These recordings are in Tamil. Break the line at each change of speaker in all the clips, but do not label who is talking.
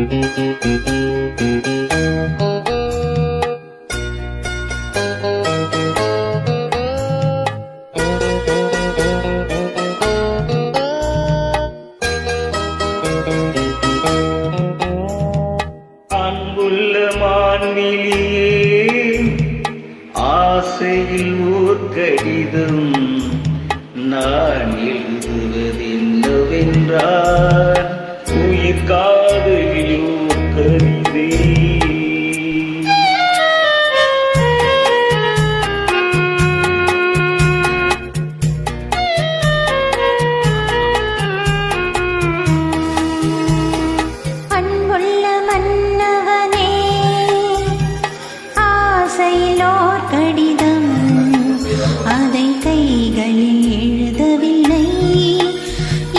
அன்புள்ள மான்விழியே, ஆசையில் ஓர் கடிதம் நான் எழுதுவதென்னவென்றால் உயிர் காதலில் ஓர் கவிதை.
கடிதம் அதை கைகளில் எழுதவில்லை,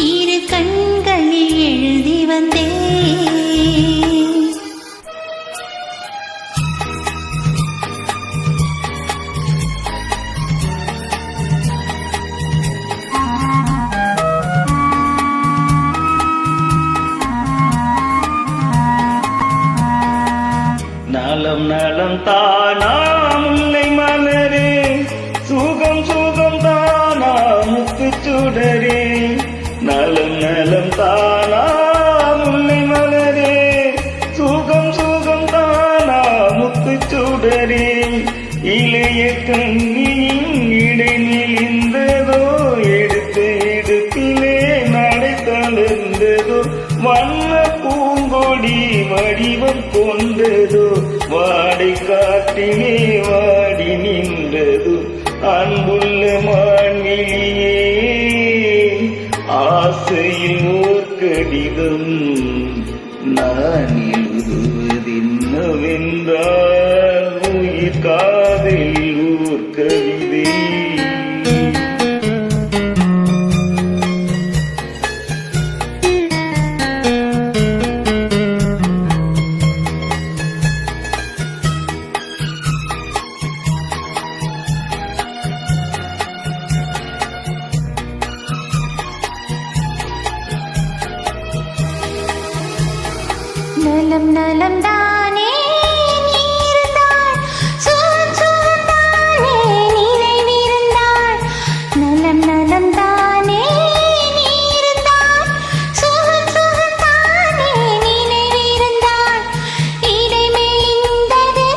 இரு கண்களில் எழுதி வந்தேன்.
நலம் நலம் தானா முல்லை மலரே, சுகம் சுகம் தானா முத்துச்சுடரே. நலம் நலம் தானா முல்லை மலரே, சுகம் சுகம் தானா முத்துச்சுடரே. இளைய கண்ணியின் இடை நெளிந்ததோ, எடுத்த எடுப்பிலே நடை தளர்ந்ததோ. வண்ண பூங்கொடி வடிவம் கொண்டதோ, வாடை காட்டிலே வாடி நின்றது. அன்புள்ள மான்விழியே, ஆசையில் ஓர் கடிதம் நான் எழுதுவதென்னவென்றால் உயிர் காதலில் ஓர் கவிதை.
நலம் நலம் தானே நீர்ந்தாள், சுகம் சுகம் தானே நிறைவிருந்தாள். நலம் நலம் தானே நீர்ந்தாள், சுகம் சுகம் தானே நினைவிருந்தாள். இடைமெலிந்தது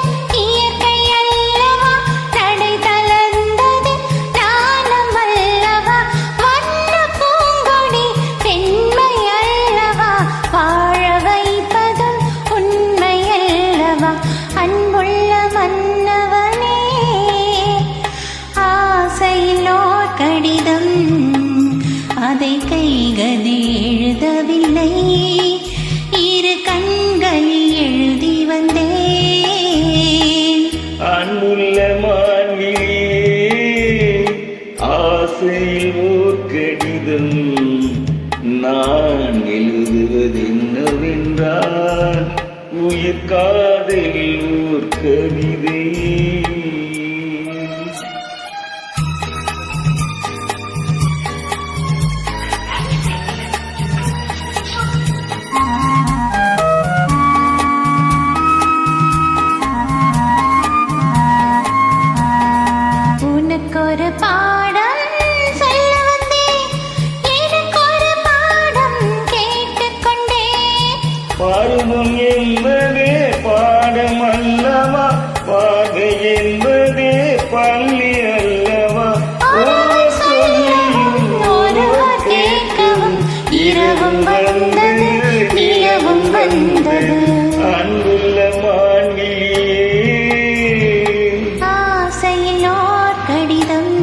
இயற்கை அல்லவா, நடை தளர்ந்தது நாணம் அல்லவா. வண்ண பூங்கொடி பெண்மை அல்லவா, வாழ வைப்பதும் உண்மை அல்லவா. அன்புள்ள மன்னவனே, ஆசையில் ஓர் கடிதம் அதை கைகளில் எழுதவில்லை, இரு கண்களில் எழுதி வந்தேன்.
அன்புள்ள மான்விழியே, ஆசையில் ஓர் கடிதம் நான் எழுதுவதென்னவென்றால் உயிர் காதலில் ஓர் கவிதை.
உனக்கொரு பாடம் சொல்ல வந்தேன், எனக்கொரு பாடம் கேட்டுக்கொண்டேன்.
பருவம் என்பதே பாடம் அல்லவா, பார்வை என்பதே பள்ளி அல்லவா. ஒருவர் சொல்லியும் ஒருவர் கேட்கவும் இரவும் வந்தது நிலவும் வந்தது. அன்புள்ள மான்விழியே,
ஆசையில் ஓர் கடிதம்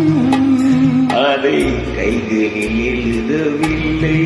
அதை கைகளில் எழுதவில்லை,